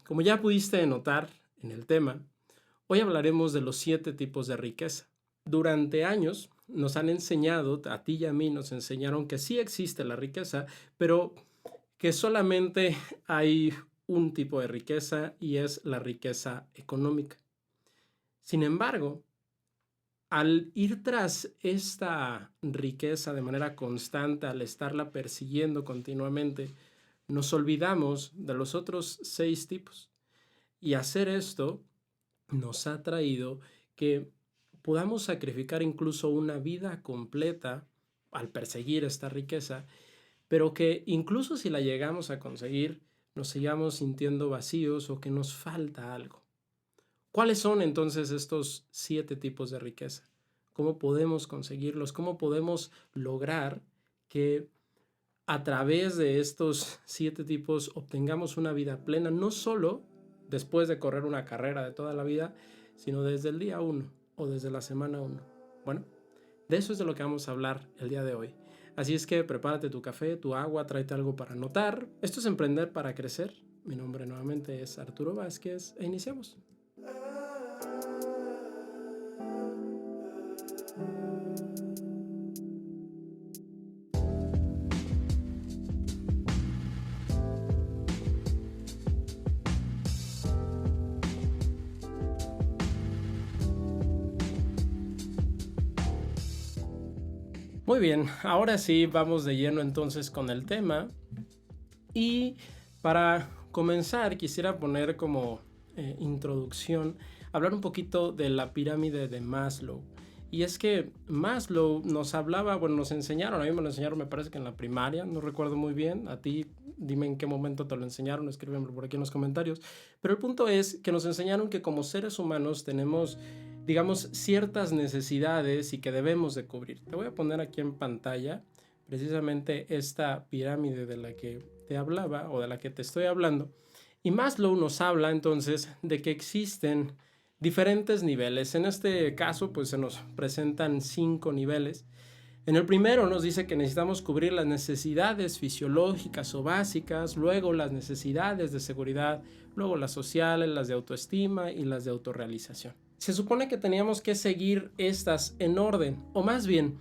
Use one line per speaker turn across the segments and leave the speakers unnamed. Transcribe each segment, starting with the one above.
Como ya pudiste notar en el tema, hoy hablaremos de los 7 tipos de riqueza. Durante años nos han enseñado, a ti y a mí nos enseñaron que sí existe la riqueza, pero que solamente hay un tipo de riqueza y es la riqueza económica. Sin embargo, al ir tras esta riqueza de manera constante, al estarla persiguiendo continuamente, nos olvidamos de los otros 6 tipos. Y hacer esto nos ha traído que podamos sacrificar incluso una vida completa al perseguir esta riqueza, pero que incluso si la llegamos a conseguir, nos sigamos sintiendo vacíos o que nos falta algo. ¿Cuáles son entonces estos 7 tipos de riqueza? ¿Cómo podemos conseguirlos? ¿Cómo podemos lograr que a través de estos 7 tipos obtengamos una vida plena, no solo después de correr una carrera de toda la vida, sino desde el día 1 o desde la semana 1? Bueno, de eso es de lo que vamos a hablar el día de hoy. Así es que prepárate tu café, tu agua, tráete algo para anotar. Esto es Emprender para Crecer. Mi nombre nuevamente es Arturo Vázquez e iniciamos. Muy bien, ahora sí vamos de lleno entonces con el tema. Y para comenzar quisiera poner como introducción, hablar un poquito de la pirámide de Maslow. Y es que Maslow nos hablaba, bueno, nos enseñaron, a mí me lo enseñaron, me parece que en la primaria, no recuerdo muy bien, a ti dime en qué momento te lo enseñaron, escríbemelo por aquí en los comentarios. Pero el punto es que nos enseñaron que como seres humanos tenemos, digamos, ciertas necesidades y que debemos de cubrir. Te voy a poner aquí en pantalla precisamente esta pirámide de la que te hablaba o de la que te estoy hablando. Y Maslow nos habla entonces de que existen diferentes niveles. En este caso, pues se nos presentan 5 niveles. En el primero nos dice que necesitamos cubrir las necesidades fisiológicas o básicas, luego las necesidades de seguridad, luego las sociales, las de autoestima y las de autorrealización. Se supone que teníamos que seguir estas en orden, o más bien,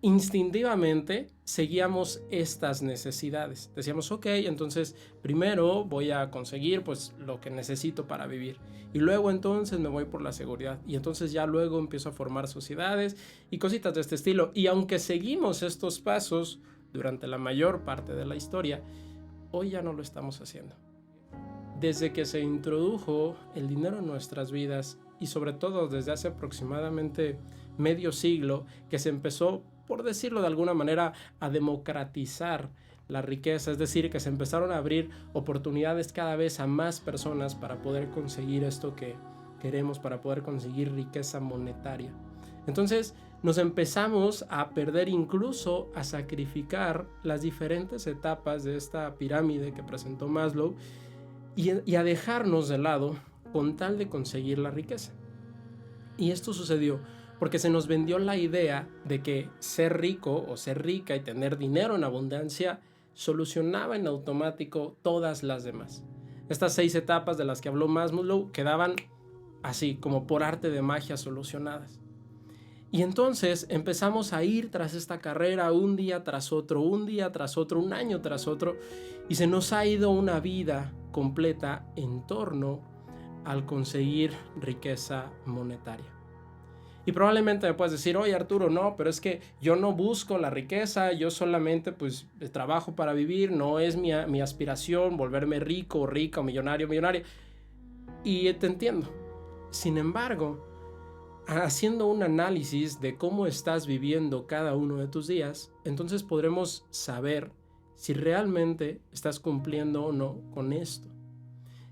instintivamente seguíamos estas necesidades. Decíamos, ok, entonces primero voy a conseguir pues lo que necesito para vivir y luego entonces me voy por la seguridad y entonces ya luego empiezo a formar sociedades y cositas de este estilo. Y aunque seguimos estos pasos durante la mayor parte de la historia, hoy ya no lo estamos haciendo. Desde que se introdujo el dinero en nuestras vidas y sobre todo desde hace aproximadamente medio siglo que se empezó, por decirlo de alguna manera, a democratizar la riqueza, es decir, que se empezaron a abrir oportunidades cada vez a más personas para poder conseguir esto que queremos, para poder conseguir riqueza monetaria. Entonces nos empezamos a perder, incluso a sacrificar las diferentes etapas de esta pirámide que presentó Maslow y a dejarnos de lado con tal de conseguir la riqueza. Y esto sucedió porque se nos vendió la idea de que ser rico o ser rica y tener dinero en abundancia solucionaba en automático todas las demás. Estas 6 etapas de las que habló Maslow quedaban así, como por arte de magia, solucionadas. Y entonces empezamos a ir tras esta carrera un día tras otro, un día tras otro, un año tras otro, y se nos ha ido una vida completa en torno al conseguir riqueza monetaria. Y probablemente me puedes decir, oye Arturo, no, pero es que yo no busco la riqueza, yo solamente pues trabajo para vivir, no es mi aspiración volverme rico o rica o millonario o millonaria. Y te entiendo. Sin embargo, haciendo un análisis de cómo estás viviendo cada uno de tus días, entonces podremos saber si realmente estás cumpliendo o no con esto.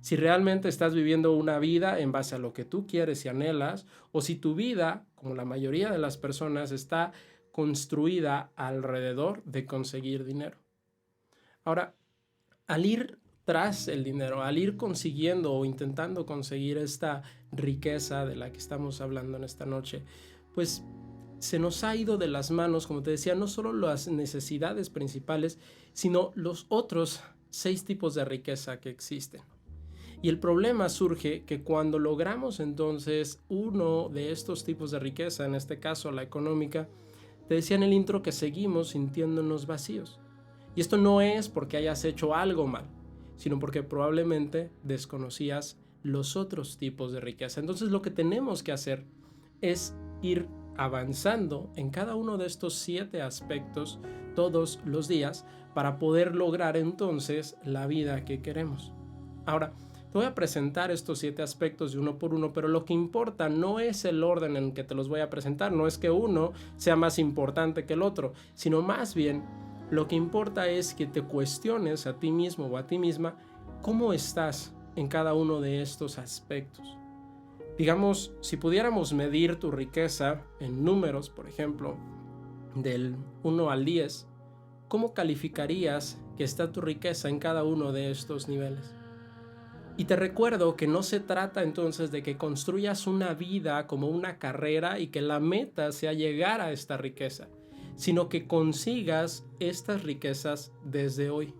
Si realmente estás viviendo una vida en base a lo que tú quieres y anhelas, o si tu vida, como la mayoría de las personas, está construida alrededor de conseguir dinero. Ahora, al ir tras el dinero, al ir consiguiendo o intentando conseguir esta riqueza de la que estamos hablando en esta noche, pues se nos ha ido de las manos, como te decía, no solo las necesidades principales, sino los otros 6 tipos de riqueza que existen. Y el problema surge que cuando logramos entonces uno de estos tipos de riqueza, en este caso la económica, te decía en el intro que seguimos sintiéndonos vacíos. Y esto no es porque hayas hecho algo mal, sino porque probablemente desconocías los otros tipos de riqueza. Entonces lo que tenemos que hacer es ir avanzando en cada uno de estos 7 aspectos todos los días para poder lograr entonces la vida que queremos. Ahora, te voy a presentar estos 7 aspectos de uno por uno, pero lo que importa no es el orden en que te los voy a presentar, no es que uno sea más importante que el otro, sino más bien lo que importa es que te cuestiones a ti mismo o a ti misma cómo estás en cada uno de estos aspectos. Digamos, si pudiéramos medir tu riqueza en números, por ejemplo, del 1 al 10, ¿cómo calificarías que está tu riqueza en cada uno de estos niveles? Y te recuerdo que no se trata entonces de que construyas una vida como una carrera y que la meta sea llegar a esta riqueza, sino que consigas estas riquezas desde hoy.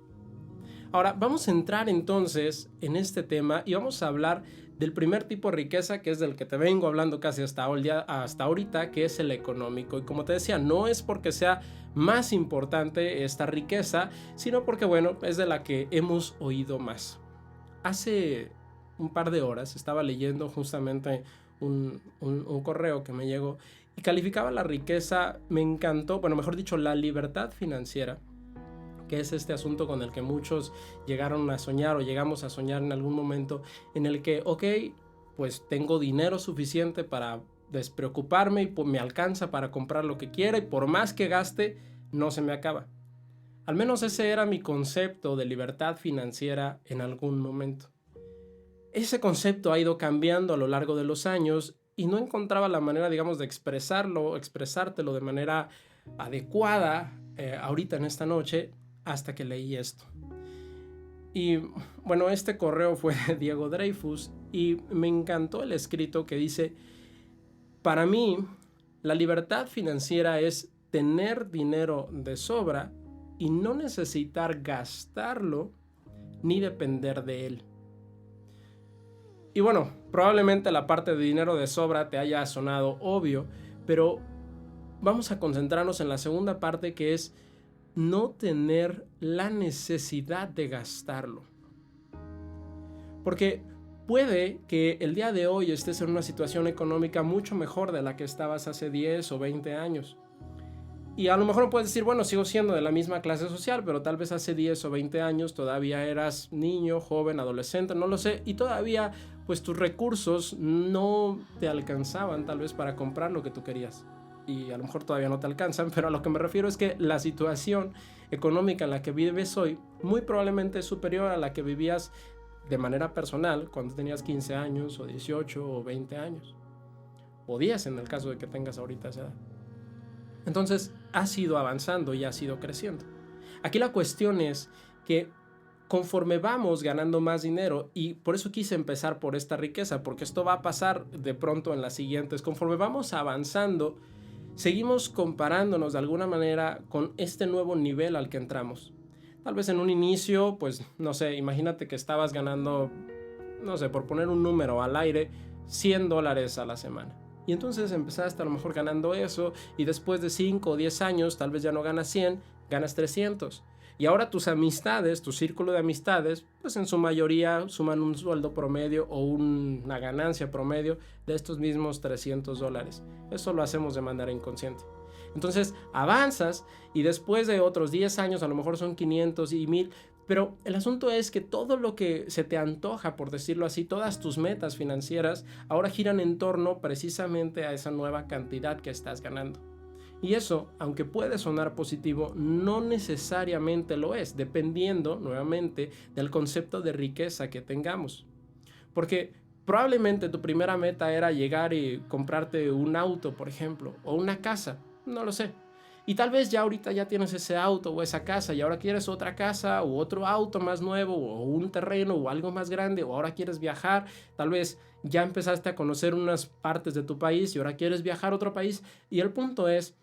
Ahora, vamos a entrar entonces en este tema y vamos a hablar del primer tipo de riqueza, que es del que te vengo hablando casi hasta ahorita, que es el económico. Y como te decía, no es porque sea más importante esta riqueza, sino porque, bueno, es de la que hemos oído más. Hace un par de horas estaba leyendo justamente un correo que me llegó y calificaba la riqueza, me encantó, bueno, mejor dicho, la libertad financiera, que es este asunto con el que muchos llegaron a soñar o llegamos a soñar en algún momento, en el que, ok, pues tengo dinero suficiente para despreocuparme y me alcanza para comprar lo que quiera y por más que gaste, no se me acaba. Al menos ese era mi concepto de libertad financiera en algún momento. Ese concepto ha ido cambiando a lo largo de los años y no encontraba la manera, digamos, de expresártelo de manera adecuada ahorita en esta noche hasta que leí esto. Y bueno, este correo fue de Diego Dreyfus y me encantó el escrito que dice: para mí, la libertad financiera es tener dinero de sobra y no necesitar gastarlo ni depender de él. Y bueno, probablemente la parte de dinero de sobra te haya sonado obvio, pero vamos a concentrarnos en la segunda parte, que es no tener la necesidad de gastarlo. Porque puede que el día de hoy estés en una situación económica mucho mejor de la que estabas hace 10 o 20 años. Y a lo mejor puedes decir, bueno, sigo siendo de la misma clase social, pero tal vez hace 10 o 20 años todavía eras niño, joven, adolescente, no lo sé, y todavía pues tus recursos no te alcanzaban tal vez para comprar lo que tú querías. Y a lo mejor todavía no te alcanzan, pero a lo que me refiero es que la situación económica en la que vives hoy muy probablemente es superior a la que vivías de manera personal cuando tenías 15 años o 18 o 20 años. O 10 en el caso de que tengas ahorita esa edad. Entonces, has ido avanzando y has ido creciendo. Aquí la cuestión es que conforme vamos ganando más dinero, y por eso quise empezar por esta riqueza, porque esto va a pasar de pronto en las siguientes, conforme vamos avanzando, seguimos comparándonos de alguna manera con este nuevo nivel al que entramos. Tal vez en un inicio, pues, no sé, imagínate que estabas ganando, no sé, por poner un número al aire, $100 a la semana. Y entonces empezaste a lo mejor ganando eso y después de 5 o 10 años tal vez ya no ganas 100, ganas 300. Y ahora tus amistades, tu círculo de amistades, pues en su mayoría suman un sueldo promedio o una ganancia promedio de estos mismos $300. Eso lo hacemos de manera inconsciente. Entonces avanzas y después de otros 10 años a lo mejor son 500 y 1000. Pero el asunto es que todo lo que se te antoja, por decirlo así, todas tus metas financieras, ahora giran en torno precisamente a esa nueva cantidad que estás ganando. Y eso, aunque puede sonar positivo, no necesariamente lo es, dependiendo, nuevamente, del concepto de riqueza que tengamos. Porque probablemente tu primera meta era llegar y comprarte un auto, por ejemplo, o una casa, no lo sé. Y tal vez ya ahorita ya tienes ese auto o esa casa y ahora quieres otra casa o otro auto más nuevo o un terreno o algo más grande o ahora quieres viajar. Tal vez ya empezaste a conocer unas partes de tu país y ahora quieres viajar a otro país. Y el punto es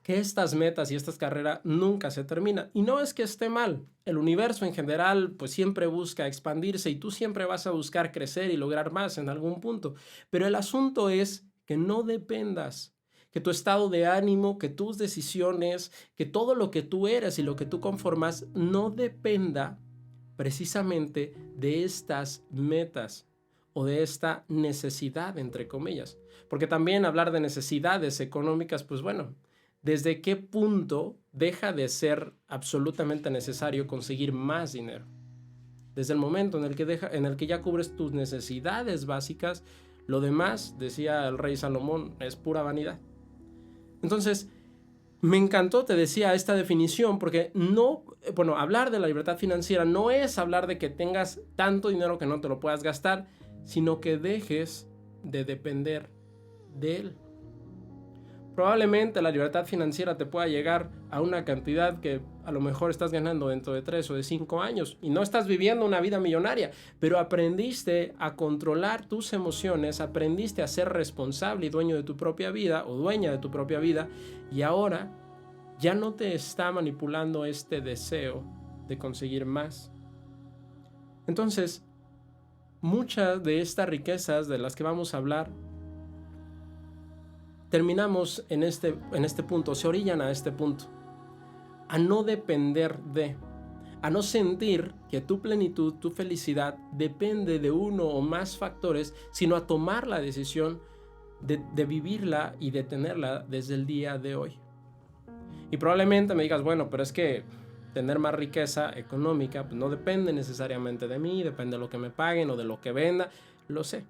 que estas metas y estas carreras nunca se terminan. Y no es que esté mal. El universo en general pues siempre busca expandirse y tú siempre vas a buscar crecer y lograr más en algún punto. Pero el asunto es que no dependas, que tu estado de ánimo, que tus decisiones, que todo lo que tú eres y lo que tú conformas no dependa precisamente de estas metas o de esta necesidad, entre comillas. Porque también hablar de necesidades económicas, pues bueno, ¿desde qué punto deja de ser absolutamente necesario conseguir más dinero? Desde el momento en el que ya cubres tus necesidades básicas, lo demás, decía el rey Salomón, es pura vanidad. Entonces, me encantó, te decía, esta definición, porque hablar de la libertad financiera no es hablar de que tengas tanto dinero que no te lo puedas gastar, sino que dejes de depender de él. Probablemente la libertad financiera te pueda llegar a una cantidad que a lo mejor estás ganando dentro de 3 o de 5 años y no estás viviendo una vida millonaria, pero aprendiste a controlar tus emociones, aprendiste a ser responsable y dueño de tu propia vida o dueña de tu propia vida, y ahora ya no te está manipulando este deseo de conseguir más. Entonces, muchas de estas riquezas de las que vamos a hablar terminamos en este punto, se orillan a este punto, a no depender de, a no sentir que tu plenitud, tu felicidad depende de uno o más factores, sino a tomar la decisión de vivirla y de tenerla desde el día de hoy. Y probablemente me digas, bueno, pero es que tener más riqueza económica pues no depende necesariamente de mí, depende de lo que me paguen o de lo que venda, lo sé.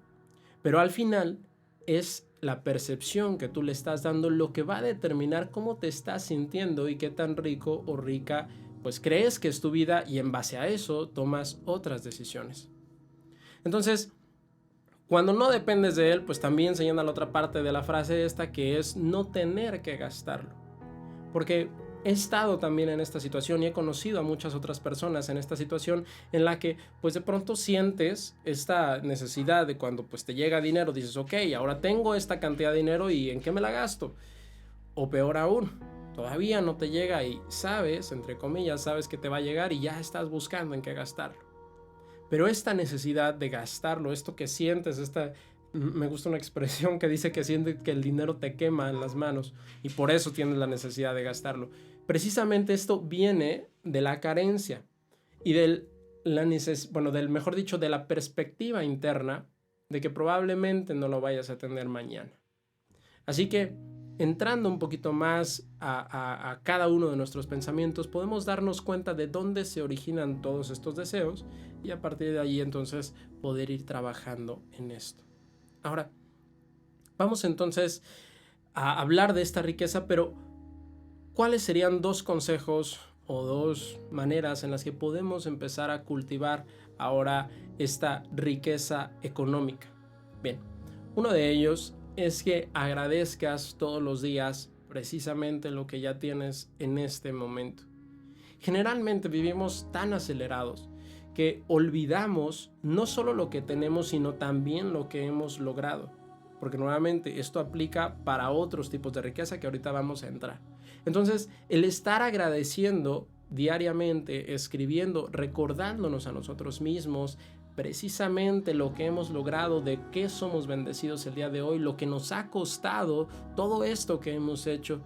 Pero al final es la percepción que tú le estás dando lo que va a determinar cómo te estás sintiendo y qué tan rico o rica pues crees que es tu vida, y en base a eso tomas otras decisiones. Entonces, cuando no dependes de él, pues también se llena la otra parte de la frase esta, que es no tener que gastarlo. Porque he estado también en esta situación y he conocido a muchas otras personas en esta situación en la que pues de pronto sientes esta necesidad de cuando pues te llega dinero, dices, ok, ahora tengo esta cantidad de dinero y ¿en qué me la gasto? O peor aún, todavía no te llega y sabes, entre comillas, sabes que te va a llegar y ya estás buscando en qué gastarlo. Pero esta necesidad de gastarlo, esto que sientes, me gusta una expresión que dice que sientes que el dinero te quema en las manos y por eso tienes la necesidad de gastarlo. Precisamente esto viene de la carencia y de la perspectiva interna de que probablemente no lo vayas a tener mañana. Así que, entrando un poquito más a cada uno de nuestros pensamientos, podemos darnos cuenta de dónde se originan todos estos deseos y a partir de ahí entonces poder ir trabajando en esto. Ahora, vamos entonces a hablar de esta riqueza, pero ¿cuáles serían 2 consejos o 2 maneras en las que podemos empezar a cultivar ahora esta riqueza económica? Bien, uno de ellos es que agradezcas todos los días precisamente lo que ya tienes en este momento. Generalmente vivimos tan acelerados que olvidamos no solo lo que tenemos, sino también lo que hemos logrado. Porque nuevamente esto aplica para otros tipos de riqueza que ahorita vamos a entrar. Entonces, el estar agradeciendo diariamente, escribiendo, recordándonos a nosotros mismos precisamente lo que hemos logrado, de qué somos bendecidos el día de hoy, lo que nos ha costado, todo esto que hemos hecho,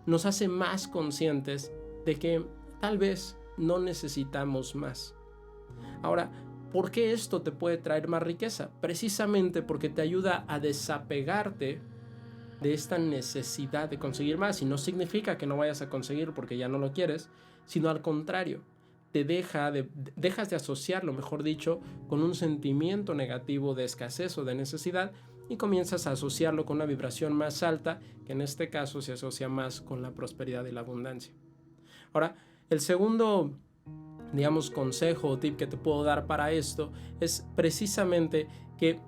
nos hace más conscientes de que tal vez no necesitamos más. Ahora, ¿por qué esto te puede traer más riqueza? Precisamente porque te ayuda a desapegarte de esta necesidad de conseguir más. Y no significa que no vayas a conseguir porque ya no lo quieres, sino al contrario, dejas de asociarlo, mejor dicho, con un sentimiento negativo de escasez o de necesidad y comienzas a asociarlo con una vibración más alta, que en este caso se asocia más con la prosperidad y la abundancia. Ahora, el segundo consejo o tip que te puedo dar para esto es precisamente que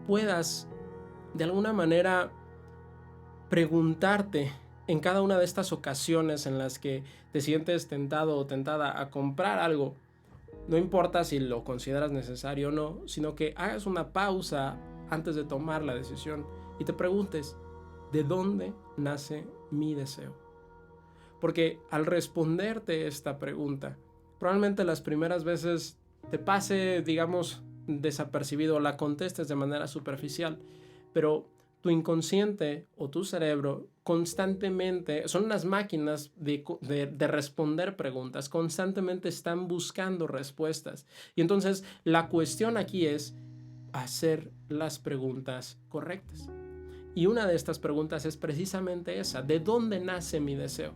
puedas de alguna manera preguntarte en cada una de estas ocasiones en las que te sientes tentado o tentada a comprar algo, no importa si lo consideras necesario o no, sino que hagas una pausa antes de tomar la decisión y te preguntes, ¿de dónde nace mi deseo? Porque al responderte esta pregunta, probablemente las primeras veces te pase, digamos, desapercibido, la contestes de manera superficial, pero tu inconsciente o tu cerebro constantemente son unas máquinas de responder preguntas, constantemente están buscando respuestas. Y entonces la cuestión aquí es hacer las preguntas correctas. Y una de estas preguntas es precisamente esa: ¿de dónde nace mi deseo?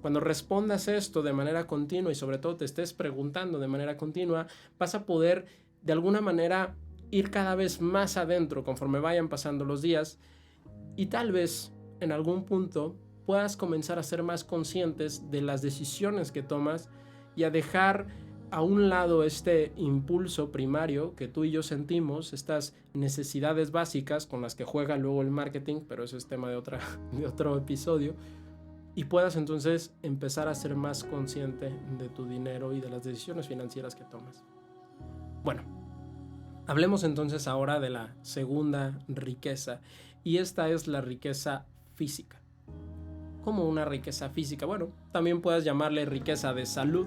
Cuando respondas esto de manera continua y sobre todo te estés preguntando de manera continua, vas a poder de alguna manera ir cada vez más adentro conforme vayan pasando los días, y tal vez en algún punto puedas comenzar a ser más conscientes de las decisiones que tomas y a dejar a un lado este impulso primario que tú y yo sentimos, estas necesidades básicas con las que juega luego el marketing, pero eso es tema de otro episodio, y puedas entonces empezar a ser más consciente de tu dinero y de las decisiones financieras que tomas. Bueno, hablemos entonces ahora de la segunda riqueza, y esta es la riqueza física. ¿Cómo una riqueza física? Bueno, también puedes llamarle riqueza de salud.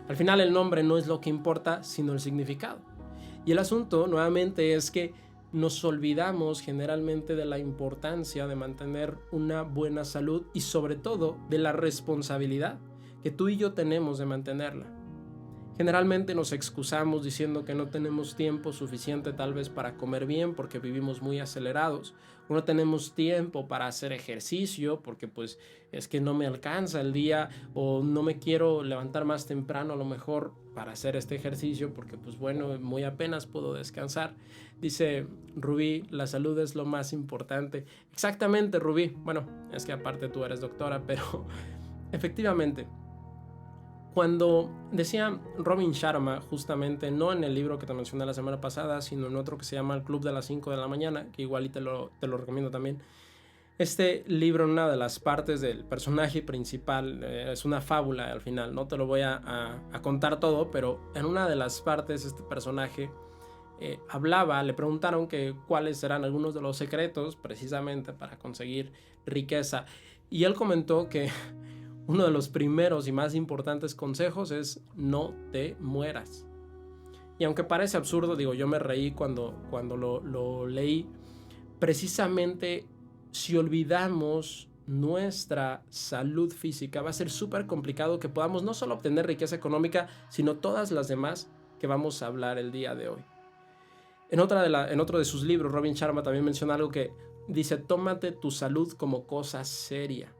Al final el nombre no es lo que importa, sino el significado. Y el asunto nuevamente es que nos olvidamos generalmente de la importancia de mantener una buena salud y sobre todo de la responsabilidad que tú y yo tenemos de mantenerla. Generalmente nos excusamos diciendo que no tenemos tiempo suficiente tal vez para comer bien porque vivimos muy acelerados, o no tenemos tiempo para hacer ejercicio porque pues es que no me alcanza el día, o no me quiero levantar más temprano a lo mejor para hacer este ejercicio porque pues bueno, muy apenas puedo descansar. Dice Rubí, la salud es lo más importante. Exactamente, Rubí. Bueno, es que aparte tú eres doctora, pero efectivamente, cuando decía Robin Sharma, justamente, no en el libro que te mencioné la semana pasada, sino en otro que se llama El Club de las 5 de la mañana, que igual y te lo recomiendo también. Este libro, en una de las partes del personaje principal, es una fábula al final, no te lo voy a contar todo, pero en una de las partes este personaje hablaba, le preguntaron que cuáles eran algunos de los secretos precisamente para conseguir riqueza, y él comentó que uno de los primeros y más importantes consejos es: no te mueras. Y aunque parece absurdo, digo, yo me reí cuando lo leí. Precisamente, si olvidamos nuestra salud física, va a ser súper complicado que podamos no solo obtener riqueza económica, sino todas las demás que vamos a hablar el día de hoy. En otro de sus libros, Robin Sharma también menciona algo que dice: tómate tu salud como cosa seria.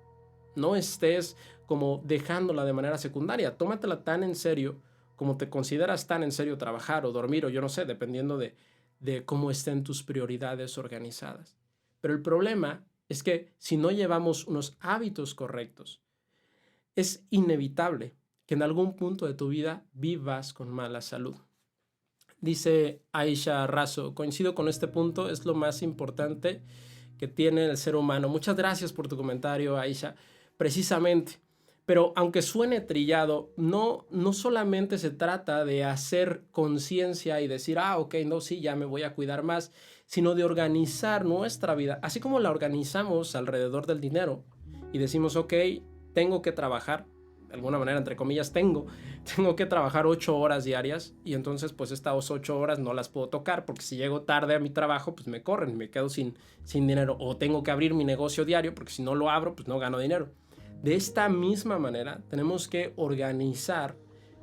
No estés como dejándola de manera secundaria. Tómatela tan en serio como te consideras tan en serio trabajar o dormir, o yo no sé, dependiendo de cómo estén tus prioridades organizadas. Pero el problema es que si no llevamos unos hábitos correctos, es inevitable que en algún punto de tu vida vivas con mala salud. Dice Aisha Razo: coincido con este punto, es lo más importante que tiene el ser humano. Muchas gracias por tu comentario, Aisha. Precisamente. Pero aunque suene trillado, no solamente se trata de hacer conciencia y decir: ok, no, sí, ya me voy a cuidar más, sino de organizar nuestra vida, así como la organizamos alrededor del dinero y decimos: ok, tengo que trabajar, de alguna manera, entre comillas, tengo que trabajar 8 horas diarias, y entonces pues estas 8 horas no las puedo tocar porque si llego tarde a mi trabajo pues me corren, me quedo sin dinero, o tengo que abrir mi negocio diario porque si no lo abro pues no gano dinero. De esta misma manera tenemos que organizar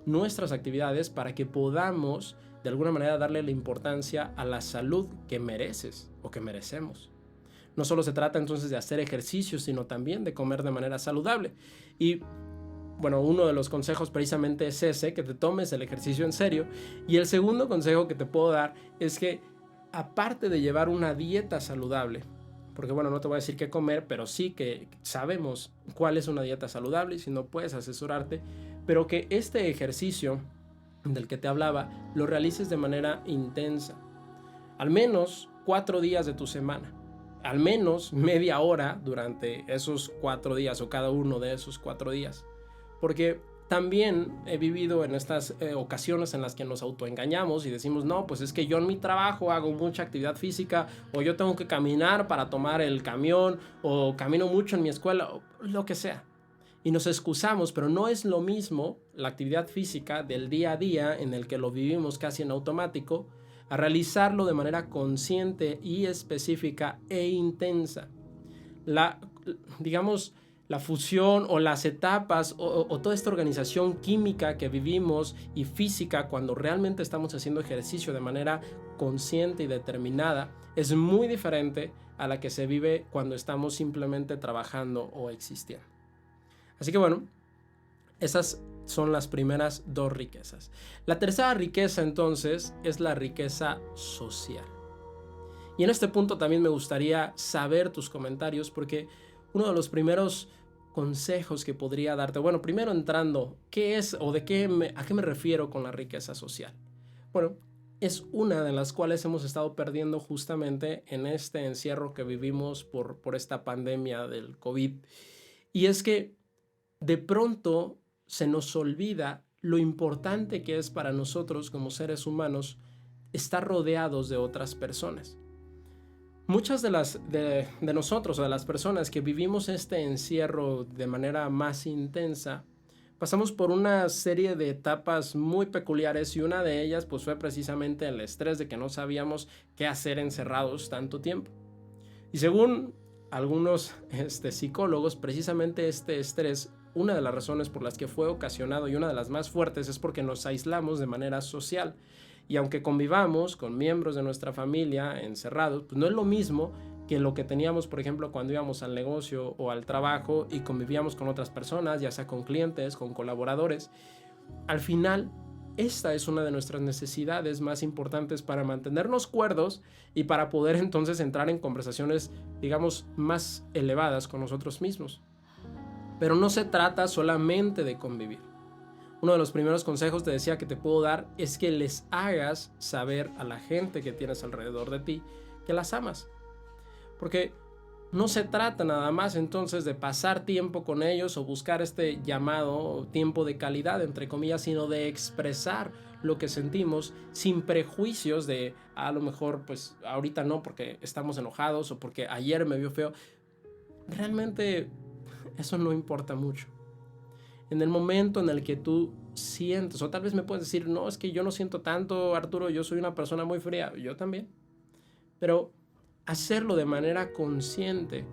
nuestras actividades para que podamos de alguna manera darle la importancia a la salud que mereces o que merecemos. No solo se trata entonces de hacer ejercicio, sino también de comer de manera saludable. Y bueno, uno de los consejos precisamente es ese, que te tomes el ejercicio en serio. Y el segundo consejo que te puedo dar es que, aparte de llevar una dieta saludable, porque bueno, no te voy a decir qué comer, pero sí que sabemos cuál es una dieta saludable, y si no puedes asesorarte, pero que este ejercicio del que te hablaba lo realices de manera intensa, al menos 4 días de tu semana, al menos media hora durante esos 4 días o cada uno de esos 4 días, porque también he vivido en estas ocasiones en las que nos autoengañamos y decimos: no, pues es que yo en mi trabajo hago mucha actividad física, o yo tengo que caminar para tomar el camión, o camino mucho en mi escuela, o lo que sea. y nos excusamos, pero no es lo mismo la actividad física del día a día en el que lo vivimos casi en automático, a realizarlo de manera consciente y específica e intensa. Digamos, la fusión o las etapas o toda esta organización química que vivimos y física cuando realmente estamos haciendo ejercicio de manera consciente y determinada es muy diferente a la que se vive cuando estamos simplemente trabajando o existiendo. Así que bueno, esas son las primeras dos riquezas. La tercera riqueza entonces es la riqueza social. Y en este punto también me gustaría saber tus comentarios porque uno de los primeros consejos que podría darte, bueno, primero entrando, ¿qué es o a qué me refiero con la riqueza social? Bueno, es una de las cuales hemos estado perdiendo justamente en este encierro que vivimos por esta pandemia del COVID. Y es que de pronto se nos olvida lo importante que es para nosotros como seres humanos estar rodeados de otras personas. Muchas de nosotros o de las personas que vivimos este encierro de manera más intensa, pasamos por una serie de etapas muy peculiares y una de ellas pues fue precisamente el estrés de que no sabíamos qué hacer encerrados tanto tiempo. Y según algunos psicólogos, precisamente este estrés, una de las razones por las que fue ocasionado y una de las más fuertes es porque nos aislamos de manera social. Y aunque convivamos con miembros de nuestra familia encerrados, pues no es lo mismo que lo que teníamos, por ejemplo, cuando íbamos al negocio o al trabajo y convivíamos con otras personas, ya sea con clientes, con colaboradores. Al final, esta es una de nuestras necesidades más importantes para mantenernos cuerdos y para poder entonces entrar en conversaciones, digamos, más elevadas con nosotros mismos. Pero no se trata solamente de convivir. Uno de los primeros consejos te decía que te puedo dar es que les hagas saber a la gente que tienes alrededor de ti que las amas. Porque no se trata nada más entonces de pasar tiempo con ellos o buscar este llamado tiempo de calidad, entre comillas, sino de expresar lo que sentimos sin prejuicios de a lo mejor pues ahorita no porque estamos enojados o porque ayer me vio feo. Realmente eso no importa mucho. En el momento en el que tú sientes, o tal vez me puedes decir, no, es que yo no siento tanto, Arturo, yo soy una persona muy fría, yo también. Pero hacerlo de manera consciente,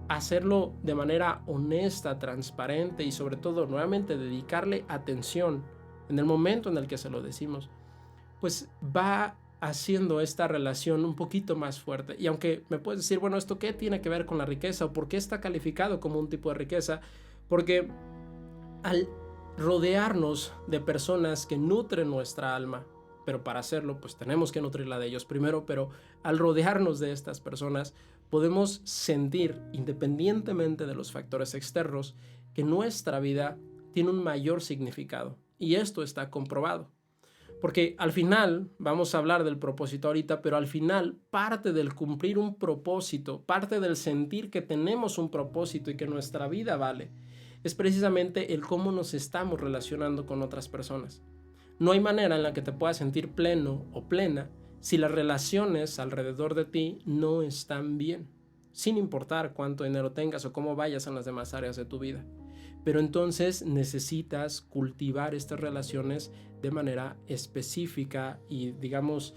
hacerlo de manera honesta, transparente y sobre todo nuevamente dedicarle atención en el momento en el que se lo decimos, pues va haciendo esta relación un poquito más fuerte. Y aunque me puedes decir, bueno, ¿esto qué tiene que ver con la riqueza? ¿O por qué está calificado como un tipo de riqueza? Porque al rodearnos de personas que nutren nuestra alma, pero para hacerlo pues tenemos que nutrirla de ellos primero, pero al rodearnos de estas personas podemos sentir, independientemente de los factores externos, que nuestra vida tiene un mayor significado. Y esto está comprobado. Porque al final, vamos a hablar del propósito ahorita, pero al final parte del cumplir un propósito, parte del sentir que tenemos un propósito y que nuestra vida vale, es precisamente el cómo nos estamos relacionando con otras personas. No hay manera en la que te puedas sentir pleno o plena si las relaciones alrededor de ti no están bien, sin importar cuánto dinero tengas o cómo vayas en las demás áreas de tu vida. Pero entonces necesitas cultivar estas relaciones de manera específica y digamos,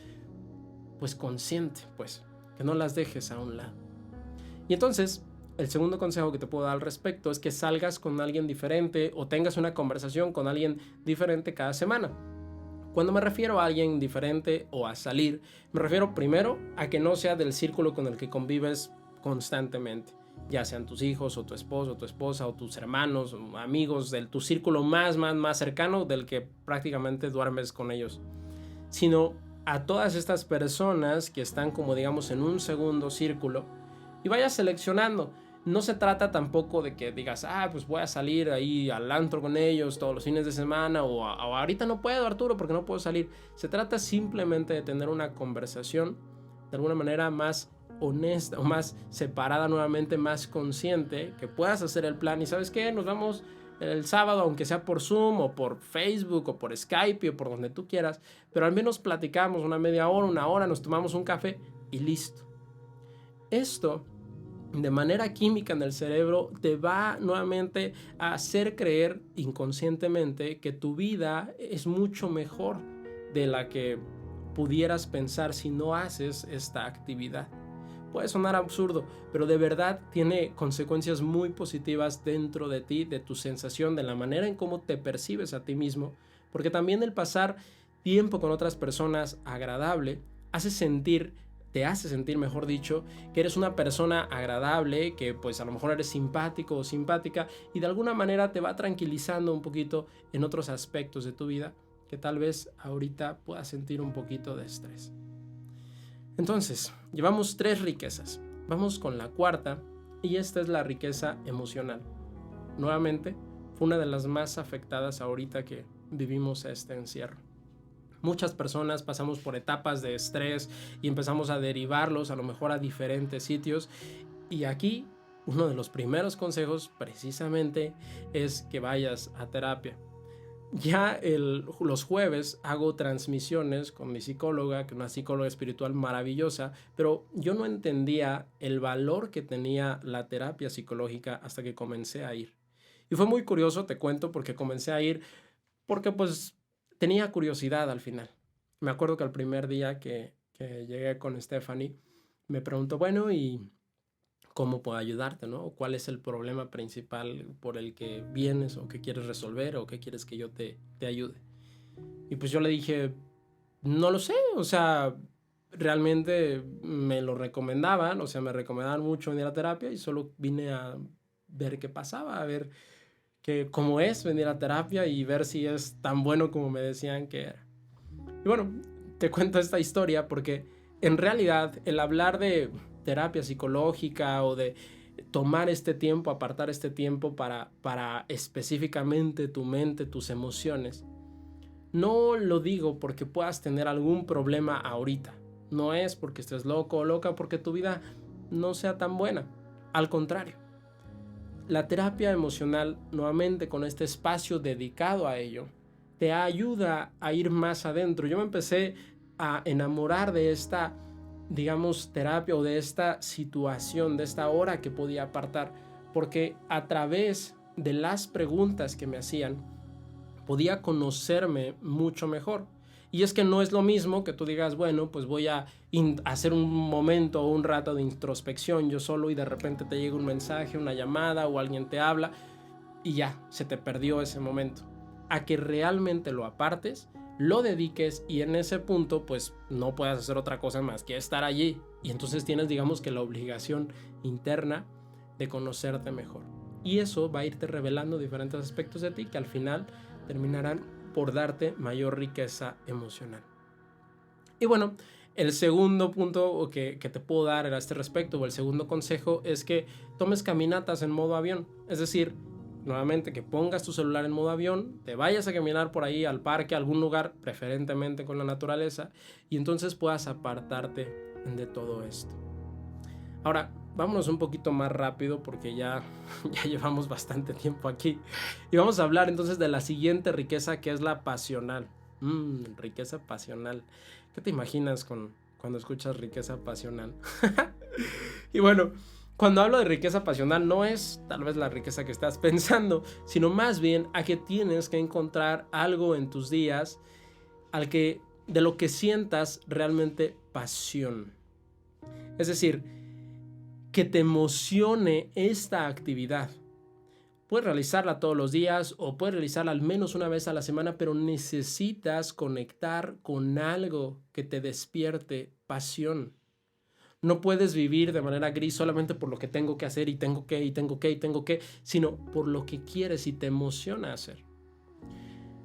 pues consciente, pues, que no las dejes a un lado. Y entonces, el segundo consejo que te puedo dar al respecto es que salgas con alguien diferente o tengas una conversación con alguien diferente cada semana. Cuando me refiero a alguien diferente o a salir, me refiero primero a que no sea del círculo con el que convives constantemente, ya sean tus hijos o tu esposo o tu esposa o tus hermanos o amigos de tu círculo más cercano del que prácticamente duermes con ellos, sino a todas estas personas que están como digamos en un segundo círculo y vayas seleccionando. No se trata tampoco de que digas, pues voy a salir ahí al antro con ellos todos los fines de semana o ahorita no puedo, Arturo, porque no puedo salir. Se trata simplemente de tener una conversación de alguna manera más honesta o más separada, nuevamente más consciente, que puedas hacer el plan y ¿sabes qué? Nos vamos el sábado, aunque sea por Zoom o por Facebook o por Skype o por donde tú quieras, pero al menos platicamos una media hora, una hora, nos tomamos un café y listo. Esto de manera química en el cerebro te va nuevamente a hacer creer inconscientemente que tu vida es mucho mejor de la que pudieras pensar si no haces esta actividad. Puede sonar absurdo, pero de verdad tiene consecuencias muy positivas dentro de ti, de tu sensación, de la manera en cómo te percibes a ti mismo, porque también el pasar tiempo con otras personas agradable te hace sentir, mejor dicho, que eres una persona agradable, que pues a lo mejor eres simpático o simpática y de alguna manera te va tranquilizando un poquito en otros aspectos de tu vida que tal vez ahorita puedas sentir un poquito de estrés. Entonces, llevamos 3 riquezas. Vamos con la cuarta y esta es la riqueza emocional. Nuevamente, fue una de las más afectadas ahorita que vivimos este encierro. Muchas personas pasamos por etapas de estrés y empezamos a derivarlos a lo mejor a diferentes sitios. Y aquí uno de los primeros consejos precisamente es que vayas a terapia. Ya los jueves hago transmisiones con mi psicóloga, que es una psicóloga espiritual maravillosa, pero yo no entendía el valor que tenía la terapia psicológica hasta que comencé a ir. Y fue muy curioso, te cuento, porque comencé a ir porque pues tenía curiosidad al final. Me acuerdo que el primer día que llegué con Stephanie, me preguntó, bueno, ¿y cómo puedo ayudarte, no? ¿Cuál es el problema principal por el que vienes o qué quieres resolver o qué quieres que yo te ayude? Y pues yo le dije, no lo sé, o sea, realmente me lo recomendaban, o sea, me recomendaban mucho venir a terapia y solo vine a ver qué pasaba, a ver cómo es venir a terapia y ver si es tan bueno como me decían que era. Y bueno, te cuento esta historia porque en realidad el hablar de terapia psicológica o de tomar este tiempo, apartar este tiempo para específicamente tu mente, tus emociones, no lo digo porque puedas tener algún problema ahorita. No es porque estés loco o loca porque tu vida no sea tan buena. Al contrario, la terapia emocional, nuevamente con este espacio dedicado a ello, te ayuda a ir más adentro. Yo me empecé a enamorar de esta, digamos, terapia o de esta situación, de esta hora que podía apartar, porque a través de las preguntas que me hacían, podía conocerme mucho mejor. Y es que no es lo mismo que tú digas, bueno, pues voy a hacer un momento o un rato de introspección yo solo y de repente te llega un mensaje, una llamada o alguien te habla y ya, se te perdió ese momento. A que realmente lo apartes, lo dediques y en ese punto pues no puedas hacer otra cosa más que estar allí. Y entonces tienes, digamos que la obligación interna de conocerte mejor. Y eso va a irte revelando diferentes aspectos de ti que al final terminarán por darte mayor riqueza emocional. Y bueno, el segundo punto que te puedo dar a este respecto, o el segundo consejo, es que tomes caminatas en modo avión. Es decir, nuevamente que pongas tu celular en modo avión, te vayas a caminar por ahí al parque, a algún lugar, preferentemente con la naturaleza, y entonces puedas apartarte de todo esto. Ahora, vámonos un poquito más rápido porque ya llevamos bastante tiempo aquí. Y vamos a hablar entonces de la siguiente riqueza, que es la pasional. Riqueza pasional. ¿Qué te imaginas cuando escuchas riqueza pasional? Y bueno, cuando hablo de riqueza pasional no es tal vez la riqueza que estás pensando, sino más bien a que tienes que encontrar algo en tus días de lo que sientas realmente pasión. Es decir, que te emocione esta actividad. Puedes realizarla todos los días o puedes realizarla al menos una vez a la semana, pero necesitas conectar con algo que te despierte pasión. No puedes vivir de manera gris solamente por lo que tengo que hacer y tengo que, sino por lo que quieres y te emociona hacer.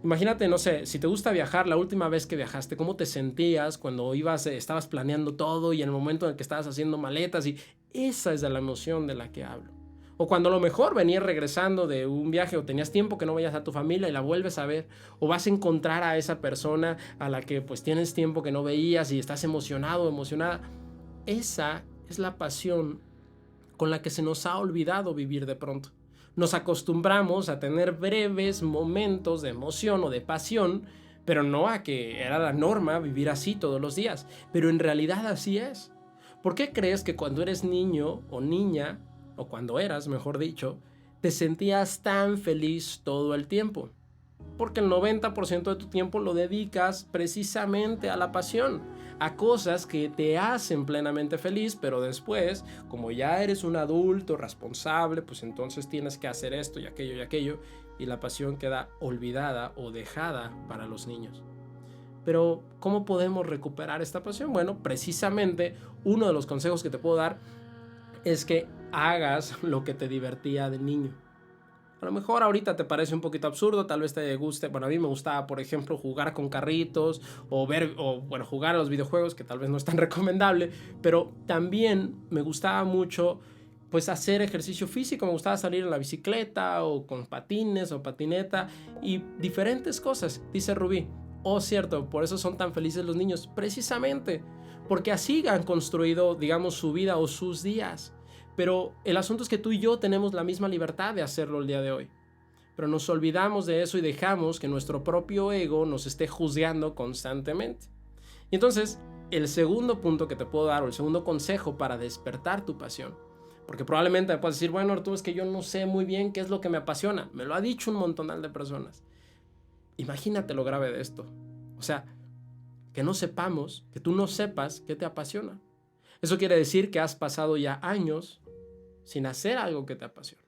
Imagínate, no sé, si te gusta viajar, la última vez que viajaste, ¿cómo te sentías cuando estabas planeando todo y en el momento en el que estabas haciendo maletas? Y esa es de la emoción de la que hablo. O cuando a lo mejor venías regresando de un viaje o tenías tiempo que no veías a tu familia y la vuelves a ver, o vas a encontrar a esa persona a la que pues tienes tiempo que no veías y estás emocionado o emocionada. Esa es la pasión con la que se nos ha olvidado vivir de pronto. Nos acostumbramos a tener breves momentos de emoción o de pasión, pero no a que era la norma vivir así todos los días. Pero en realidad así es. ¿Por qué crees que cuando eres niño o niña, o cuando eras, mejor dicho, te sentías tan feliz todo el tiempo? Porque el 90% de tu tiempo lo dedicas precisamente a la pasión, a cosas que te hacen plenamente feliz, pero después, como ya eres un adulto responsable, pues entonces tienes que hacer esto y aquello, y la pasión queda olvidada o dejada para los niños. Pero, ¿cómo podemos recuperar esta pasión? Bueno, precisamente uno de los consejos que te puedo dar es que hagas lo que te divertía de niño. A lo mejor ahorita te parece un poquito absurdo, tal vez te guste. Bueno, a mí me gustaba, por ejemplo, jugar con carritos o jugar a los videojuegos, que tal vez no es tan recomendable, pero también me gustaba mucho pues hacer ejercicio físico, me gustaba salir en la bicicleta o con patines o patineta y diferentes cosas, dice Rubí. Oh, cierto, por eso son tan felices los niños, precisamente, porque así han construido, digamos, su vida o sus días. Pero el asunto es que tú y yo tenemos la misma libertad de hacerlo el día de hoy. Pero nos olvidamos de eso y dejamos que nuestro propio ego nos esté juzgando constantemente. Y entonces, el segundo punto que te puedo dar, o el segundo consejo para despertar tu pasión, porque probablemente me puedes decir, bueno, Arturo, es que yo no sé muy bien qué es lo que me apasiona. Me lo ha dicho un montonal de personas. Imagínate lo grave de esto. O sea, que no sepamos, que tú no sepas qué te apasiona. Eso quiere decir que has pasado ya años sin hacer algo que te apasione.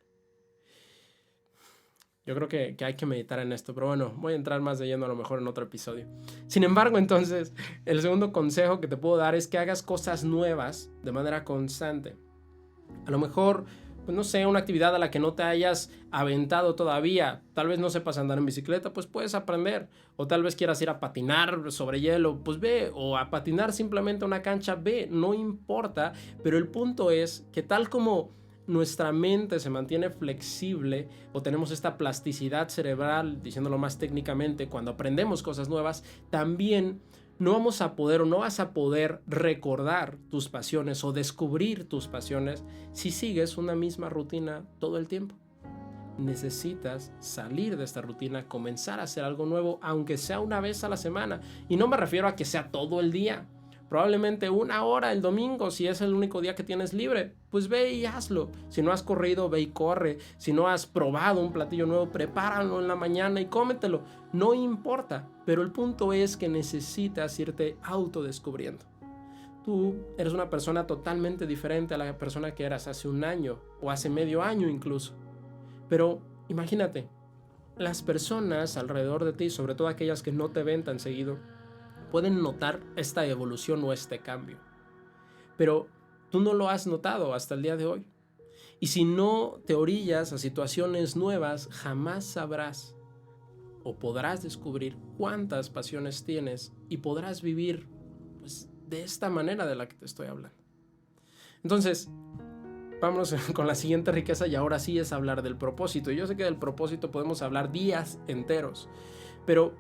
Yo creo que hay que meditar en esto, pero bueno, voy a entrar más de lleno a lo mejor en otro episodio. Sin embargo, entonces, el segundo consejo que te puedo dar es que hagas cosas nuevas de manera constante. A lo mejor, pues no sé, una actividad a la que no te hayas aventado todavía. Tal vez no sepas andar en bicicleta, pues puedes aprender. O tal vez quieras ir a patinar sobre hielo, pues ve. O a patinar simplemente a una cancha, ve. No importa, pero el punto es que tal como nuestra mente se mantiene flexible o tenemos esta plasticidad cerebral, diciéndolo más técnicamente, cuando aprendemos cosas nuevas, también no vamos a poder o no vas a poder recordar tus pasiones o descubrir tus pasiones si sigues una misma rutina todo el tiempo. Necesitas salir de esta rutina, comenzar a hacer algo nuevo, aunque sea una vez a la semana. Y no me refiero a que sea todo el día. Probablemente 1 hora el domingo, si es el único día que tienes libre, pues ve y hazlo. Si no has corrido, ve y corre. Si no has probado un platillo nuevo, prepáralo en la mañana y cómetelo. No importa, pero el punto es que necesitas irte autodescubriendo. Tú eres una persona totalmente diferente a la persona que eras hace un año o hace medio año incluso. Pero imagínate, las personas alrededor de ti, sobre todo aquellas que no te ven tan seguido, pueden notar esta evolución o este cambio. Pero tú no lo has notado hasta el día de hoy. Y si no te orillas a situaciones nuevas, jamás sabrás o podrás descubrir cuántas pasiones tienes y podrás vivir pues, de esta manera de la que te estoy hablando. Entonces, vámonos con la siguiente riqueza y ahora sí es hablar del propósito. Yo sé que del propósito podemos hablar días enteros, pero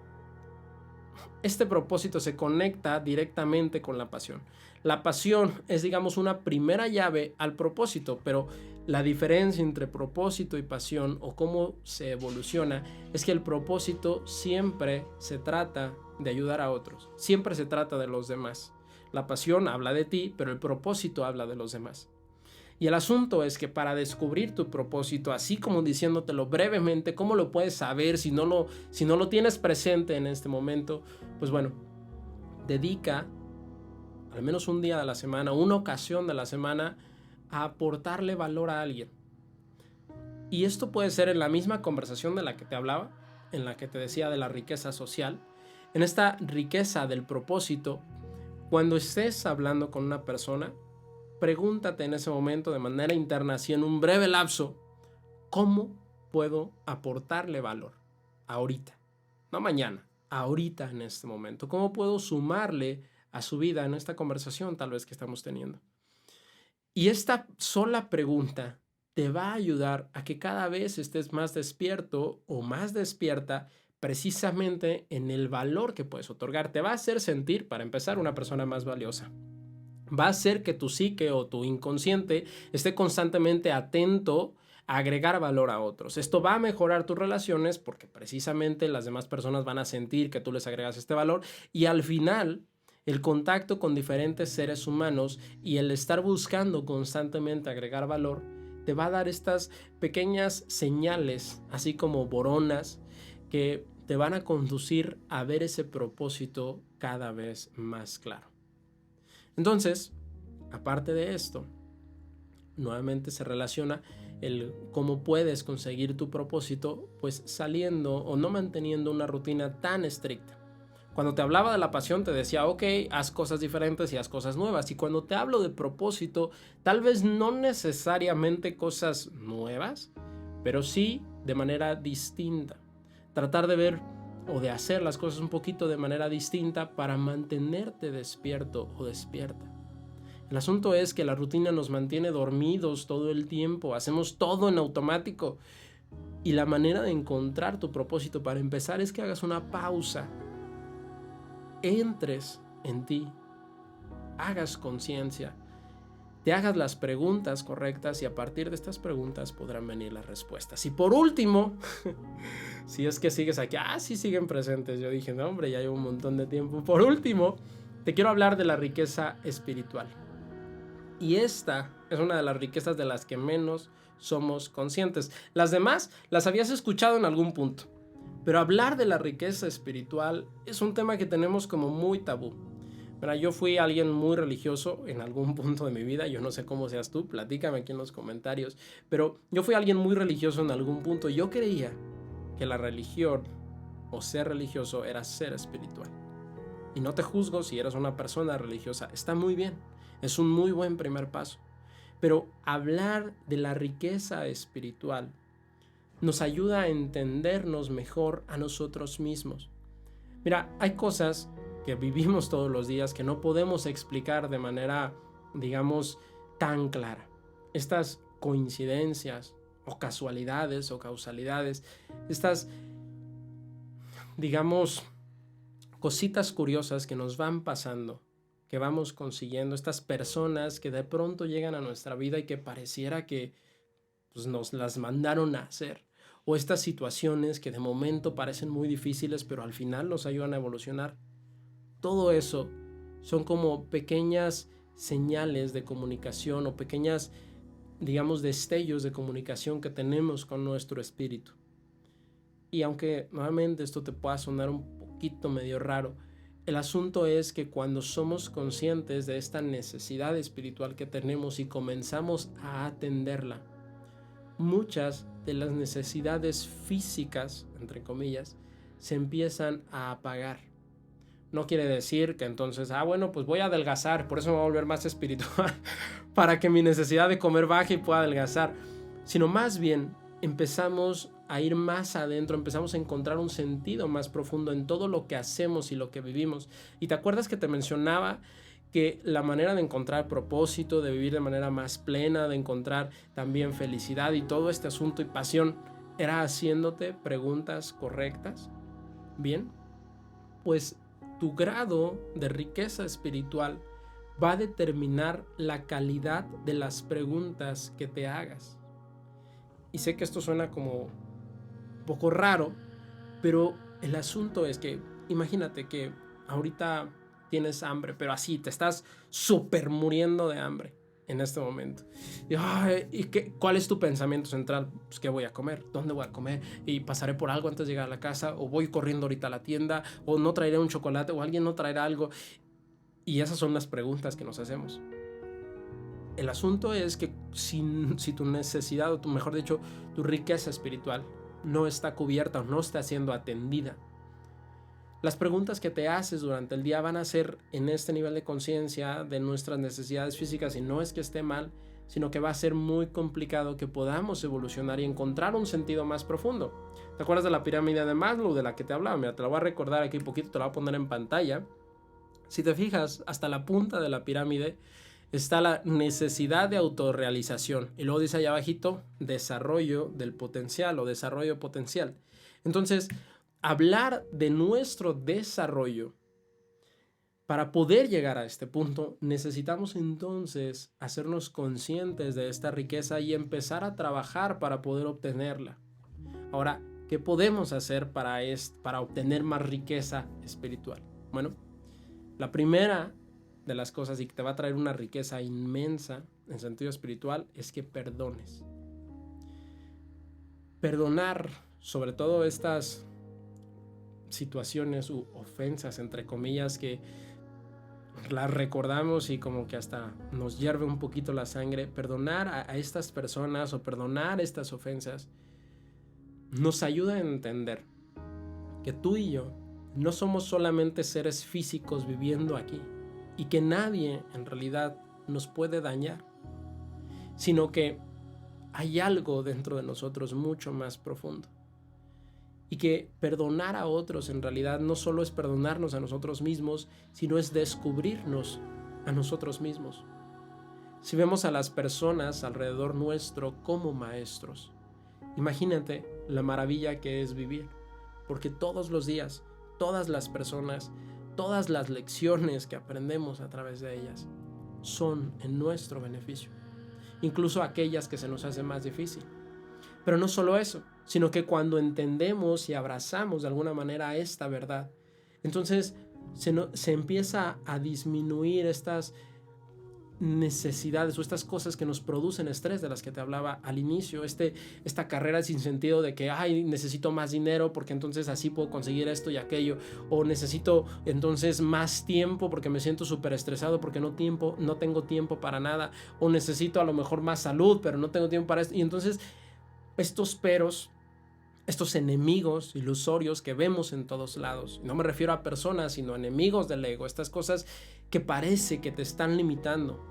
este propósito se conecta directamente con la pasión. La pasión es, digamos, una primera llave al propósito, pero la diferencia entre propósito y pasión o cómo se evoluciona es que el propósito siempre se trata de ayudar a otros, siempre se trata de los demás. La pasión habla de ti, pero el propósito habla de los demás. Y el asunto es que para descubrir tu propósito, así como diciéndotelo brevemente, ¿cómo lo puedes saber si no lo tienes presente en este momento? Pues bueno, dedica al menos un día de la semana, una ocasión de la semana, a aportarle valor a alguien. Y esto puede ser en la misma conversación de la que te hablaba, en la que te decía de la riqueza social, en esta riqueza del propósito. Cuando estés hablando con una persona, pregúntate en ese momento de manera interna, así en un breve lapso, ¿cómo puedo aportarle valor ahorita? No mañana, ahorita en este momento. ¿Cómo puedo sumarle a su vida en esta conversación tal vez que estamos teniendo? Y esta sola pregunta te va a ayudar a que cada vez estés más despierto o más despierta precisamente en el valor que puedes otorgar. Te va a hacer sentir, para empezar, una persona más valiosa. Va a hacer que tu psique o tu inconsciente esté constantemente atento a agregar valor a otros. Esto va a mejorar tus relaciones porque precisamente las demás personas van a sentir que tú les agregas este valor y al final El contacto con diferentes seres humanos y el estar buscando constantemente agregar valor te va a dar estas pequeñas señales, así como boronas, que te van a conducir a ver ese propósito cada vez más claro. Entonces, aparte de esto, nuevamente se relaciona el cómo puedes conseguir tu propósito, pues saliendo o no manteniendo una rutina tan estricta. Cuando te hablaba de la pasión te decía, ok, haz cosas diferentes y haz cosas nuevas. Y cuando te hablo de propósito, tal vez no necesariamente cosas nuevas, pero sí de manera distinta. Tratar de ver o de hacer las cosas un poquito de manera distinta para mantenerte despierto o despierta. El asunto es que la rutina nos mantiene dormidos todo el tiempo, hacemos todo en automático. Y la manera de encontrar tu propósito para empezar es que hagas una pausa, entres en ti, hagas conciencia, te hagas las preguntas correctas y a partir de estas preguntas podrán venir las respuestas. Y por último, si es que sigues aquí, sí siguen presentes, yo dije, no hombre, ya llevo un montón de tiempo. Por último, te quiero hablar de la riqueza espiritual. Y esta es una de las riquezas de las que menos somos conscientes. Las demás las habías escuchado en algún punto. Pero hablar de la riqueza espiritual es un tema que tenemos como muy tabú. Mira, yo fui alguien muy religioso en algún punto de mi vida. Yo no sé cómo seas tú, platícame aquí en los comentarios. Pero yo fui alguien muy religioso en algún punto. Yo creía que la religión o ser religioso era ser espiritual. Y no te juzgo si eres una persona religiosa. Está muy bien. Es un muy buen primer paso. Pero hablar de la riqueza espiritual nos ayuda a entendernos mejor a nosotros mismos. Mira, hay cosas que vivimos todos los días que no podemos explicar de manera, digamos, tan clara. Estas coincidencias o casualidades o causalidades, estas, digamos, cositas curiosas que nos van pasando, que vamos consiguiendo, estas personas que de pronto llegan a nuestra vida y que pareciera que pues, nos las mandaron a hacer. O estas situaciones que de momento parecen muy difíciles, pero al final nos ayudan a evolucionar. Todo eso son como pequeñas señales de comunicación o pequeñas, digamos, destellos de comunicación que tenemos con nuestro espíritu. Y aunque nuevamente esto te pueda sonar un poquito medio raro, el asunto es que cuando somos conscientes de esta necesidad espiritual que tenemos y comenzamos a atenderla, muchas de las necesidades físicas, entre comillas, se empiezan a apagar. No quiere decir que entonces, bueno, pues voy a adelgazar, por eso me voy a volver más espiritual, para que mi necesidad de comer baje y pueda adelgazar. Sino más bien empezamos a ir más adentro, empezamos a encontrar un sentido más profundo en todo lo que hacemos y lo que vivimos. Y te acuerdas que te mencionaba que la manera de encontrar propósito, de vivir de manera más plena, de encontrar también felicidad y todo este asunto y pasión, era haciéndote preguntas correctas. Bien, pues tu grado de riqueza espiritual va a determinar la calidad de las preguntas que te hagas. Y sé que esto suena como un poco raro, pero el asunto es que imagínate que ahorita tienes hambre, pero así te estás súper muriendo de hambre en este momento. ¿Y cuál es tu pensamiento central? Pues, ¿qué voy a comer? ¿Dónde voy a comer? ¿Y pasaré por algo antes de llegar a la casa? ¿O voy corriendo ahorita a la tienda? ¿O no traeré un chocolate? ¿O alguien no traerá algo? Y esas son las preguntas que nos hacemos. El asunto es que si tu necesidad, o mejor dicho, tu riqueza espiritual no está cubierta o no está siendo atendida, las preguntas que te haces durante el día van a ser en este nivel de conciencia de nuestras necesidades físicas, y no es que esté mal, sino que va a ser muy complicado que podamos evolucionar y encontrar un sentido más profundo. ¿Te acuerdas de la pirámide de Maslow de la que te hablaba? Mira, te la voy a recordar aquí un poquito, te la voy a poner en pantalla. Si te fijas, hasta la punta de la pirámide está la necesidad de autorrealización. Y luego dice allá abajito, desarrollo del potencial o desarrollo potencial. Entonces, hablar de nuestro desarrollo, para poder llegar a este punto, necesitamos entonces hacernos conscientes de esta riqueza y empezar a trabajar para poder obtenerla. Ahora, ¿qué podemos hacer para obtener más riqueza espiritual? Bueno, La primera de las cosas, y que te va a traer una riqueza inmensa en sentido espiritual, es que perdones. Perdonar, sobre todo estas situaciones u ofensas, entre comillas, que las recordamos y como que hasta nos hierve un poquito la sangre. Perdonar a estas personas o perdonar estas ofensas nos ayuda a entender que tú y yo no somos solamente seres físicos viviendo aquí y que nadie en realidad nos puede dañar, sino que hay algo dentro de nosotros mucho más profundo. Y que perdonar a otros en realidad no solo es perdonarnos a nosotros mismos, sino es descubrirnos a nosotros mismos. Si vemos a las personas alrededor nuestro como maestros, imagínate la maravilla que es vivir, porque todos los días, todas las personas, todas las lecciones que aprendemos a través de ellas son en nuestro beneficio, incluso aquellas que se nos hacen más difícil. Pero no solo eso, sino que cuando entendemos y abrazamos de alguna manera esta verdad, entonces se empieza a disminuir estas necesidades o estas cosas que nos producen estrés de las que te hablaba al inicio, esta carrera sin sentido de que necesito más dinero porque entonces así puedo conseguir esto y aquello, o necesito entonces más tiempo porque me siento súper estresado porque no tengo tiempo para nada, o necesito a lo mejor más salud pero no tengo tiempo para esto. Y entonces estos peros, estos enemigos ilusorios que vemos en todos lados, no me refiero a personas sino a enemigos del ego, estas cosas que parece que te están limitando,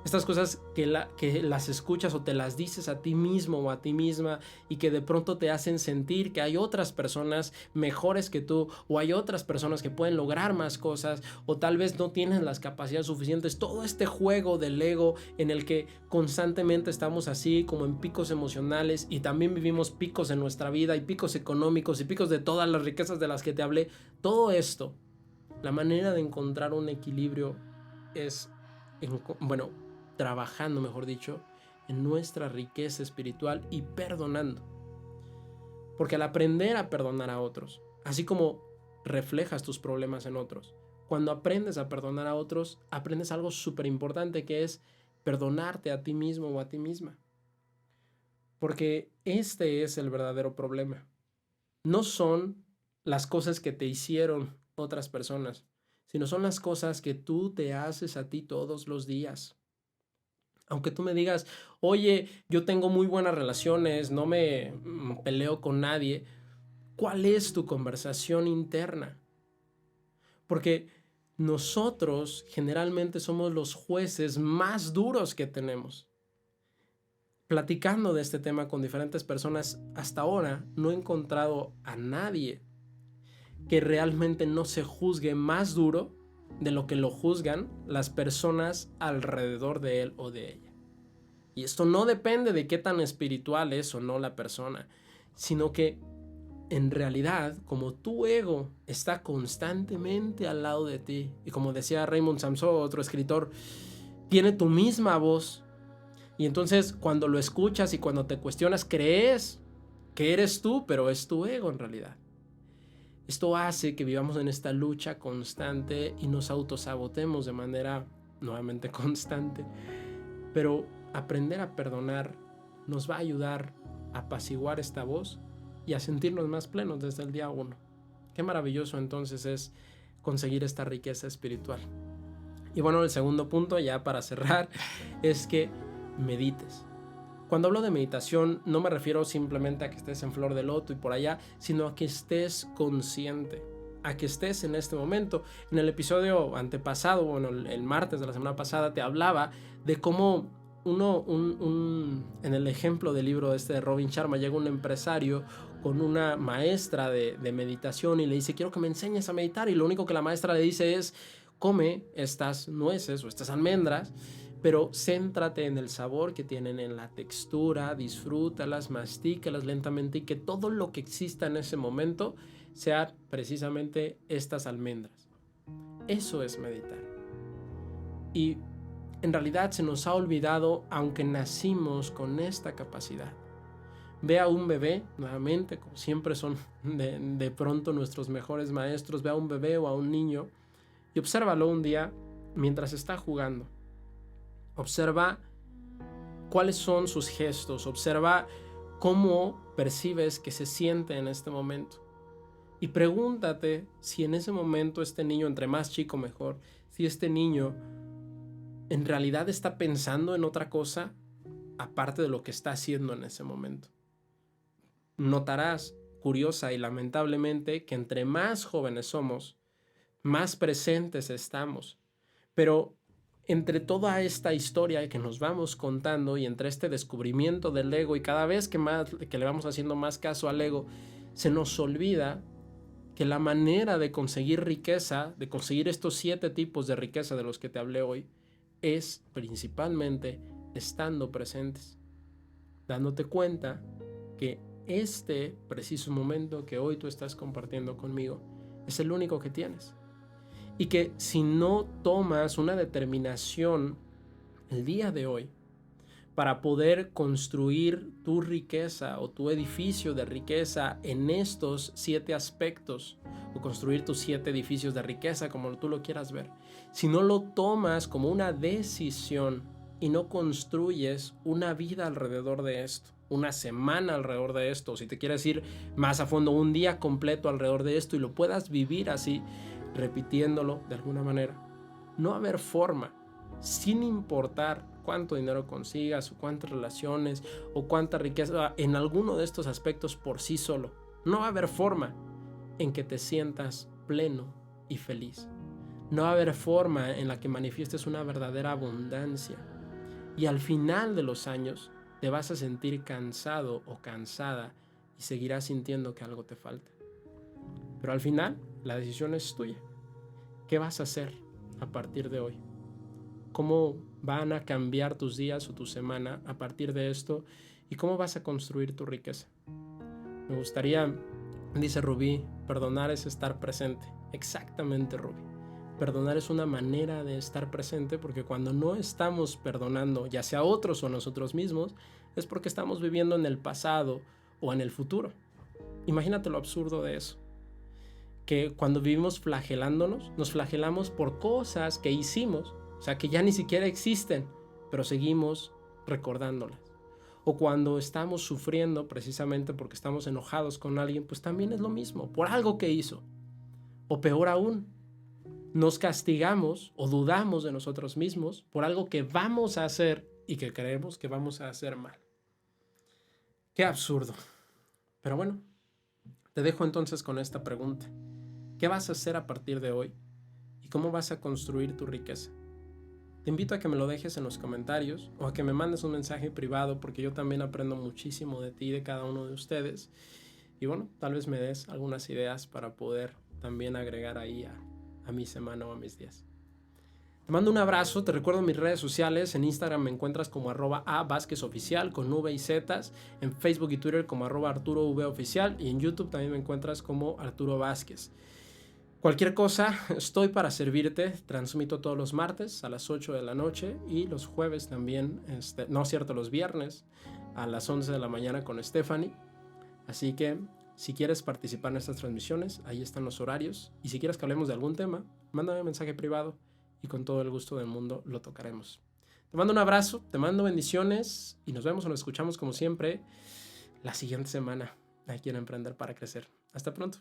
estas cosas que las escuchas o te las dices a ti mismo o a ti misma y que de pronto te hacen sentir que hay otras personas mejores que tú, o hay otras personas que pueden lograr más cosas, o tal vez no tienen las capacidades suficientes. Todo este juego del ego en el que constantemente estamos así como en picos emocionales, y también vivimos picos en nuestra vida y picos económicos y picos de todas las riquezas de las que te hablé. Todo esto, la manera de encontrar un equilibrio es, trabajando, mejor dicho, en nuestra riqueza espiritual y perdonando. Porque al aprender a perdonar a otros, así como reflejas tus problemas en otros, cuando aprendes a perdonar a otros, aprendes algo súper importante, que es perdonarte a ti mismo o a ti misma. Porque este es el verdadero problema. No son las cosas que te hicieron otras personas, sino son las cosas que tú te haces a ti todos los días. Aunque tú me digas, oye, yo tengo muy buenas relaciones, no me peleo con nadie, ¿cuál es tu conversación interna? Porque nosotros generalmente somos los jueces más duros que tenemos. Platicando de este tema con diferentes personas, hasta ahora no he encontrado a nadie que realmente no se juzgue más duro de lo que lo juzgan las personas alrededor de él o de ella. Y esto no depende de qué tan espiritual es o no la persona, sino que en realidad, como tu ego está constantemente al lado de ti, y como decía Raymond Samson, otro escritor, tiene tu misma voz, y entonces cuando lo escuchas y cuando te cuestionas, crees que eres tú, pero es tu ego en realidad. Esto hace que vivamos en esta lucha constante y nos autosabotemos de manera nuevamente constante. Pero aprender a perdonar nos va a ayudar a apaciguar esta voz y a sentirnos más plenos desde el día 1. Qué maravilloso entonces es conseguir esta riqueza espiritual. Y bueno, el segundo punto, ya para cerrar, es que medites. Cuando hablo de meditación, no me refiero simplemente a que estés en flor de loto y por allá, sino a que estés consciente, a que estés en este momento. En el episodio antepasado, el martes de la semana pasada, te hablaba de cómo en el ejemplo del libro de Robin Sharma, llega un empresario con una maestra de meditación y le dice, quiero que me enseñes a meditar, y lo único que la maestra le dice es, come estas nueces o estas almendras, pero céntrate en el sabor que tienen, en la textura, disfrútalas, mastícalas lentamente, y que todo lo que exista en ese momento sea precisamente estas almendras. Eso es meditar. Y en realidad se nos ha olvidado, aunque nacimos con esta capacidad. Ve a un bebé, nuevamente, como siempre son de pronto nuestros mejores maestros, ve a un bebé o a un niño y obsérvalo un día mientras está jugando. Observa cuáles son sus gestos, observa cómo percibes que se siente en este momento. Y pregúntate si en ese momento este niño, entre más chico mejor, si este niño en realidad está pensando en otra cosa aparte de lo que está haciendo en ese momento. Notarás, curiosa y lamentablemente, que entre más jóvenes somos, más presentes estamos. Pero entre toda esta historia que nos vamos contando y entre este descubrimiento del ego y cada vez que le vamos haciendo más caso al ego, se nos olvida que la manera de conseguir riqueza, de conseguir estos 7 tipos de riqueza de los que te hablé hoy, es principalmente estando presentes, dándote cuenta que este preciso momento que hoy tú estás compartiendo conmigo es el único que tienes. Y que si no tomas una determinación el día de hoy para poder construir tu riqueza o tu edificio de riqueza en estos 7 aspectos, o construir tus 7 edificios de riqueza, como tú lo quieras ver, si no lo tomas como una decisión y no construyes una vida alrededor de esto, una semana alrededor de esto, si te quieres ir más a fondo, un día completo alrededor de esto y lo puedas vivir así, repitiéndolo de alguna manera, no va a haber forma, sin importar cuánto dinero consigas o cuántas relaciones o cuánta riqueza en alguno de estos aspectos por sí solo, no va a haber forma en que te sientas pleno y feliz. No va a haber forma en la que manifiestes una verdadera abundancia. Y al final de los años te vas a sentir cansado o cansada y seguirás sintiendo que algo te falta. Pero al final la decisión es tuya. ¿Qué vas a hacer a partir de hoy? ¿Cómo van a cambiar tus días o tu semana a partir de esto? ¿Y cómo vas a construir tu riqueza? Me gustaría, dice Rubí, perdonar es estar presente. Exactamente, Rubí. Perdonar es una manera de estar presente, porque cuando no estamos perdonando, ya sea a otros o a nosotros mismos, es porque estamos viviendo en el pasado o en el futuro. Imagínate lo absurdo de eso. Que cuando vivimos flagelándonos, nos flagelamos por cosas que hicimos, o sea, que ya ni siquiera existen, pero seguimos recordándolas. O cuando estamos sufriendo precisamente porque estamos enojados con alguien, pues también es lo mismo, por algo que hizo. O peor aún, nos castigamos o dudamos de nosotros mismos por algo que vamos a hacer y que creemos que vamos a hacer mal. Qué absurdo. Pero bueno, te dejo entonces con esta pregunta. ¿Qué vas a hacer a partir de hoy? ¿Y cómo vas a construir tu riqueza? Te invito a que me lo dejes en los comentarios o a que me mandes un mensaje privado, porque yo también aprendo muchísimo de ti y de cada uno de ustedes. Y bueno, tal vez me des algunas ideas para poder también agregar ahí a mi semana o a mis días. Te mando un abrazo, te recuerdo mis redes sociales. En Instagram me encuentras como @avázquezoficial con V y Z, en Facebook y Twitter como @ArturoVOficial y en YouTube también me encuentras como Arturo Vázquez. Cualquier cosa, estoy para servirte. Transmito todos los martes a las 8 de la noche y los jueves también, los viernes a las 11 de la mañana con Stephanie. Así que si quieres participar en estas transmisiones, ahí están los horarios. Y si quieres que hablemos de algún tema, mándame un mensaje privado y con todo el gusto del mundo lo tocaremos. Te mando un abrazo, te mando bendiciones y nos vemos o nos escuchamos como siempre la siguiente semana aquí en Emprender para Crecer. Hasta pronto.